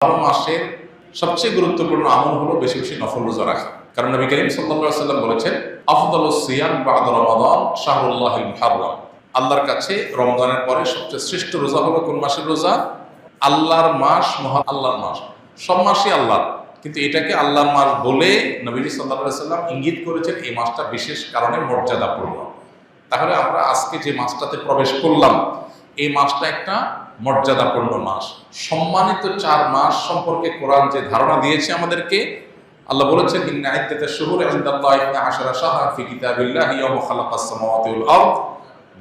মাসের সবচেয়ে গুরুত্বপূর্ণ আমল হলো বেশি বেশি নফল রোজা রাখা। কারণ নবী করিম সাল্লাল্লাহু আলাইহি ওয়াসাল্লাম বলেছেন, আফদালুস সিয়াম বা'দা রমাদান শাহরুল্লাহিল মুহাররম। আল্লাহর কাছে রমজানের পরে সবচেয়ে শ্রেষ্ঠ রোজা হলো কোন মাসের রোজা? আল্লাহর মাস, মহান আল্লাহর মাস। সব মাসই আল্লাহর, কিন্তু এটাকে আল্লাহর মাস বলে নবী সাল্লাল্লাহু আলাইহি ওয়াসাল্লাম ইঙ্গিত করেছেন এই মাসটা বিশেষ কারণে মর্যাদাপূর্ণ। তাহলে আমরা আজকে যে মাসটাতে প্রবেশ করলাম, এই মাসটা একটা মর্যাদাপূর্ণ মাস। সম্মানিত 4 মাস সম্পর্কে কোরআন যে ধারণা দিয়েছে আমাদেরকে, আল্লাহ বলেছেন, ইন্না ইদ্দাতাশ শুহুরি ইনদাল্লাহি 12 শাহরান ফি কিতাবিল্লাহি ইয়াওমা খালাকাস সামাওয়াতি ওয়াল আরদ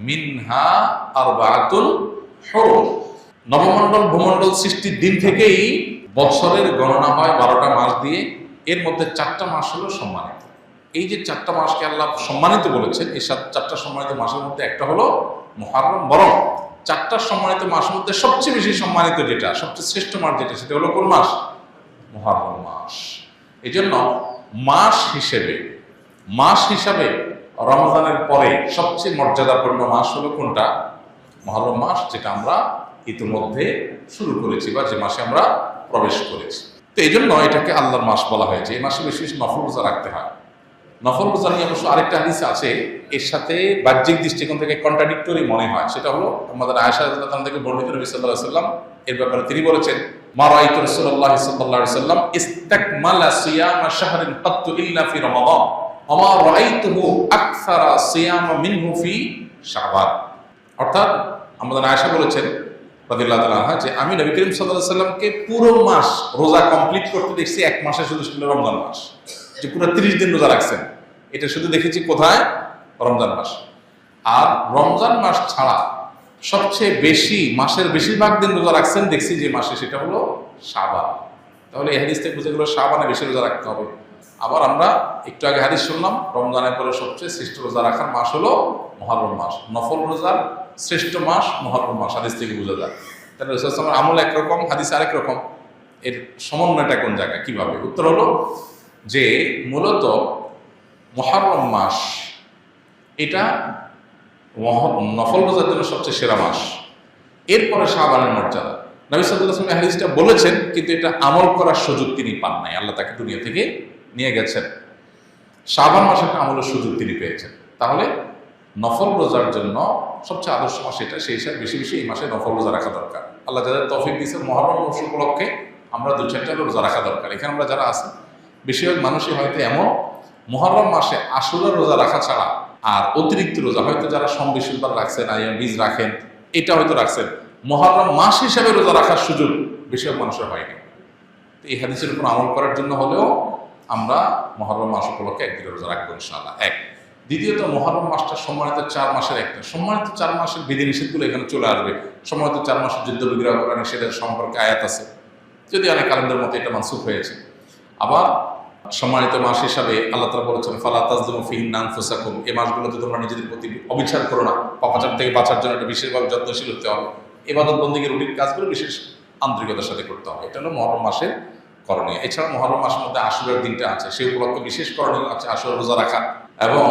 মিনহা আরবাআতুন হুরুম। নবমণ্ডল ভূমণ্ডল সৃষ্টির দিন থেকেই বছরের গণনা হয় 12টা মাস দিয়ে। এর মধ্যে 4টা মাস হলো সম্মানিত। এই যে 4টা মাসকে আল্লাহ সম্মানিত বলেছেন, এই 4টা সম্মানিত মাসের মধ্যে একটা হলো মুহররম। বরং 4টা সম্মানিত মাসের মধ্যে সবচেয়ে বেশি সম্মানিত যেটা, সবচেয়ে শ্রেষ্ঠ মাস যেটা, সেটা হলো কোন মাস? মুহররম মাস। এই জন্য মাস হিসাবে রমজানের পরে সবচেয়ে মর্যাদাপূর্ণ মাস হলো কোনটা? মুহররম মাস, যেটা আমরা ইতিমধ্যে শুরু করেছি বা যে মাসে আমরা প্রবেশ করেছি। তো এই জন্য এটাকে আল্লাহর মাস বলা হয়েছে। এই মাসে বেশি বেশি নফল রোজা রাখতে হয়। নফল রোজা নিয়ে অবশ্য আরেকটা হাদিস আছে, এর সাথে বাহ্যিক দৃষ্টিকোণ থেকে কন্ট্রাডিক্টরি মনে হয়। সেটা হলো আমাদের আয়েশা রাদিয়াল্লাহু তাআলা থেকে বর্ণিত, নবী সাল্লাল্লাহু আলাইহি ওয়াসাল্লাম এর ব্যাপারে তিনি বলেছেন, মা রাআইতু রাসূলুল্লাহ সাল্লাল্লাহু আলাইহি ওয়াসাল্লাম ইসতাকমালা সিয়ামা শাহরিন কাত্তু ইল্লা ফি রমাদান ওয়া মা রাআইতুহু আকসারা সিয়ামা মিনহু ফি শাবান। অর্থাৎ আমাদের আয়েশা বলেছেন রাদিয়াল্লাহু তাআলা আনহা, যে আমি নবী করিম সাল্লাল্লাহু আলাইহি ওয়াসাল্লামকে পুরো মাস রোজা কমপ্লিট করতে দেখছি এক মাসে, শুধু রমজান মাস, যে পুরো 30 দিন রোজা রাখছেন। এটা শুধু দেখেছি কোথায়? রমজান মাস। আর রমজান মাস ছাড়া সবচেয়ে বেশি, মাসের বেশিরভাগ দিন রোজা রাখছেন দেখছি যে মাসে, সেটা হলো শাবান। তাহলে এই হাদিস থেকে বুঝে গেল শাবানে বেশি রোজা রাখতে হবে। আবার আমরা একটু আগে হাদিস শুনলাম, রমজানের পরে সবচেয়ে শ্রেষ্ঠ রোজা রাখার মাস হলো মুহররম মাস। নফল রোজার শ্রেষ্ঠ মাস মুহররম মাস, হাদিস থেকে বোঝা যায়। তাহলে রাসূল সাল্লাল্লাহু আলাইহি ওয়াসাল্লামের আমল একরকম, হাদিস আরেক রকম। এর সমন্বয়টা কোন জায়গায়, কিভাবে? উত্তর হলো যে মূলত মুহররম মাস এটা নফল রোজার জন্য সবচেয়ে সেরা মাস। এরপরে শাবানের মর্যাদা। নবী সাল্লাল্লাহু আলাইহি ওয়াসাল্লাম হাদিসটা বলেছেন, কিন্তু এটা আমল করার সুযোগ তিনি পান নাই। আল্লাহ তাকে দুনিয়া থেকে নিয়ে গেছেন। শাবান মাসে একটা আমলের সুযোগ তিনি পেয়েছেন। তাহলে নফল রোজার জন্য সবচেয়ে আদর্শ মাস এটা, সেই হিসাবে বেশি বেশি এই মাসে নফল রোজা রাখা দরকার। আল্লাহ যাদের তৌফিক দিয়েছেন, মুহররম মাস উপলক্ষে আমরা 2-4টা রোজা রাখা দরকার। এখানে আমরা যারা আছি, বেশিরভাগ মানুষই হয়তো এমন মুহররম মাসে আশুরার রোজা রাখা ছাড়া আর অতিরিক্ত রোজা, হয়তো যারা সোম-বৃহস্পতিবার রাখছেন, আইয়াম বীজ রাখেন, এটা হয়তো রাখছেন, মুহররম মাস হিসাবে রোজা রাখার সুযোগ বেশিরভাগ মানুষের হয়নি। তো এই হাদিসের উপর আমল করার জন্য হলেও আমরা মুহররম মাস উপলক্ষে একদিন রোজা রাখবো ইনশাআল্লাহ। এক। দ্বিতীয়ত, মুহররম মাসটা সম্মানিত 4 মাসের একটা। সম্মানিত 4 মাসের বিধিনিষেধগুলো এখানে চলে আসবে। সম্মানিত 4 মাসের যুদ্ধ বিগ্রহ করা নিষেধের সম্পর্কে আয়াত আছে, যদি অনেক কালেন্ডার মতো এটা মানসুখ হয়েছে। আবার সম্মানিত মাস হিসাবে আল্লাহ তাআলা বলেছেন, ফালা তাজলিমু ফিহিন্না আনফুসাকুম, এই মাসগুলোতে তোমরা নিজেদের প্রতি অবিচার করো না। পাপাচার থেকে বাঁচার জন্য এটা বিশেষভাবে যত্নশীল হতে হবে। ইবাদত বন্দেগীর রুটিন কাজগুলো বিশেষ আন্তরিকতার সাথে করতে হবে। এটা হলো মুহররম মাসের করণীয়। এছাড়া মুহররম মাসের মধ্যে আশুরার দিনটা আছে, সেই উপলক্ষে বিশেষ করণীয় আছে আশুরা রোজা রাখা এবং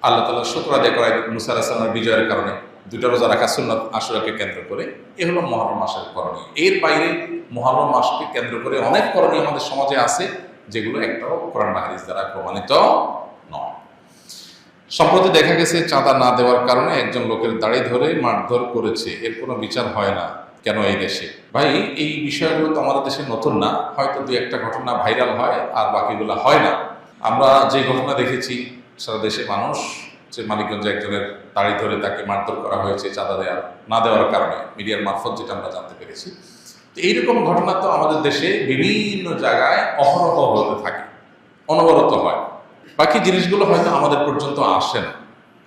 আল্লাহ তাআলা শুকর আদায় করা মুসা আলাইহিস সালামের বিজয়ের কারণে 2টা রোজা রাখা সুন্নাত আশুরাকে কেন্দ্র করে। এ হলো মুহররম মাসের করণীয়। এর বাইরে মুহররম মাসকে কেন্দ্র করে অনেক করণীয় আমাদের সমাজে আছে, যেগুলো একটাও কোরআন বা হাদিস দ্বারা প্রমাণিত নয়। সম্প্রতি দেখা গেছে চাঁদা না দেওয়ার কারণে একজন লোকের দাড়ি ধরে মারধর করেছে, এর কোনো বিচার হয় না কেন এই দেশে? ভাই, এই বিষয়গুলো তো আমাদের দেশে নতুন না। হয়তো 2-1টা ঘটনা ভাইরাল হয় আর বাকিগুলো হয় না। আমরা যে ঘটনা দেখেছি, সারা দেশে মানুষ, যে মানিকগঞ্জে একজনের দাড়ি ধরে তাকে মারধর করা হয়েছে চাঁদা না দেওয়ার কারণে, মিডিয়ার মারফত যেটা আমরা জানতে পেরেছি। তো এইরকম ঘটনা তো আমাদের দেশে বিভিন্ন জায়গায় অহরহ হতে থাকে, অনবরত হয়। বাকি জিনিসগুলো হয়তো আমাদের পর্যন্ত আসে না,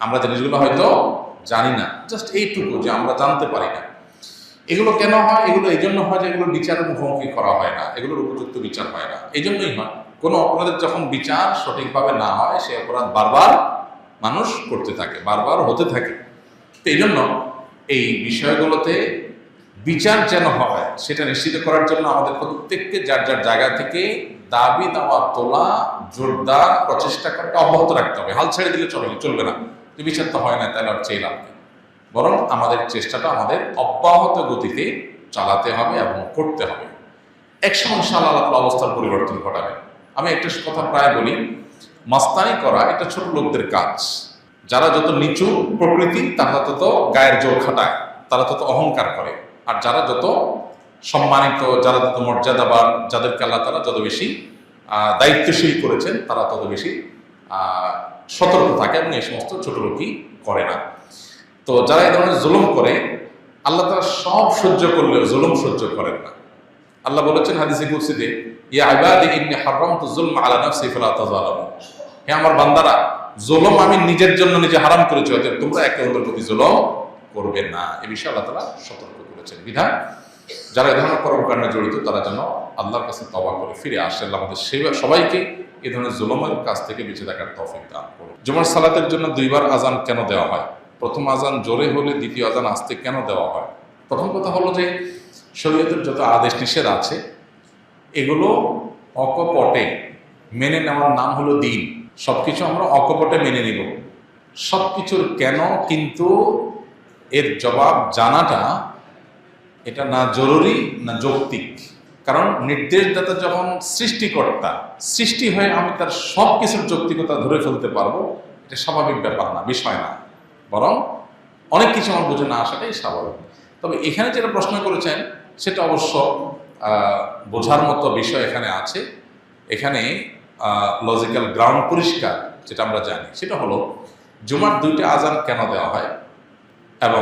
আমরা জিনিসগুলো হয়তো জানি না, জাস্ট এইটুকু যে আমরা জানতে পারি না। এগুলো কেন হয়? এগুলো এই জন্য হয় যে এগুলো বিচারের মুখোমুখি করা হয় না, এগুলোর উপযুক্ত বিচার হয় না। এই জন্যই হয়, কোনো অপরাধের যখন বিচার সঠিকভাবে না হয়, সে অপরাধ বারবার মানুষ করতে থাকে, বারবার হতে থাকে। তো এই জন্য এই বিষয়গুলোতে বিচার যেন হয়, সেটা নিশ্চিত করার জন্য আমাদের প্রত্যেককে যার যার জায়গা থেকে দাবি দাওয়া তোলা, জোরদার প্রচেষ্টা করতে অব্যাহত রাখতে হবে। হাল ছেড়ে দিলে চলবে না। যে বিচার তো হয় না, তাহলে আর চেয়ে লাভ নেই। বরং আমাদের চেষ্টাটা আমাদের অব্যাহত গতিতে চালাতে হবে এবং করতে হবে। একসময় ইনশাআল্লাহ আল্লাহ তাআলা অবস্থার পরিবর্তন ঘটাবেন। আমি একটা কথা প্রায় বলি, মাস্তানি করা এটা ছোট লোকদের কাজ। যারা যত নিচু প্রকৃতি তারা তত গায়ের জোর খাটায়, তারা তত অহংকার করে। আর যারা যত সম্মানিত, যারা তত মর্যাদাবান, যাদেরকে আল্লাহ তাআলা যত বেশি দায়িত্বশীল করেছেন, তারা তত বেশি সতর্ক থাকে এবং এই সমস্ত ছোট লোকই করে না। তো যারা এই ধরনের জুলুম করে, আল্লাহ তাআলা সব সহ্য করলেও জুলুম সহ্য করেন না। আল্লাহ বলেছেন হাদিসে কুদসিতে, ইয়া ইবাদি ইন্নী হারামতু যুলমা আলা নাফসি ফালা তাযালামু, হে আমার বান্দারা, জুলুম আমি নিজের জন্য নিজে হারাম করেছি, অতএব তোমরা একে অন্যের প্রতি জুলুম করবে না। এই বিষয়ে আল্লাহ তাআলা সতর্ক করেছেন। বিধান যারা এই ধরনের কর্মকাণ্ডে জড়িত তারা যেন আল্লাহর কাছে তওবা করে ফিরে আসে। আল্লাহ আমাদের সবাইকে এই ধরনের জুলুমের কাছ থেকে বেঁচে থাকার তৌফিক দান করুন। জুমার সালাতের জন্য দুইবার আজান কেন দেওয়া হয়? প্রথম আজান জোরে হলে দ্বিতীয় আজান আস্তে কেন দেওয়া হয়? প্রথম কথা হলো যে শরীয়তের যত আদেশ নিষেধ আছে এগুলো অকপটে মেনে নেওয়ার নাম হলো দিন। সবকিছু আমরা অকপটে মেনে নিব, সবকিছুর কেন কিন্তু এর জবাব জানাটা এটা না জরুরি না যৌক্তিক। কারণ নির্দেশদাতা যখন সৃষ্টিকর্তা, সৃষ্টি হয়ে আমি তার সব কিছুর যৌক্তিকতা ধরে ফেলতে পারবো, এটা স্বাভাবিক ব্যাপার না, বিষয় না, বরং অনেক কিছু আমার বুঝে না আসাটাই স্বাভাবিক। তবে এখানে যেটা প্রশ্ন করেছেন সেটা অবশ্য বোঝার মতো বিষয় এখানে আছে। এখানে লজিক্যাল গ্রাউন্ড পরিষ্কার, যেটা আমরা জানি সেটা হলো জুমার দুইটা আজান কেন দেওয়া হয় এবং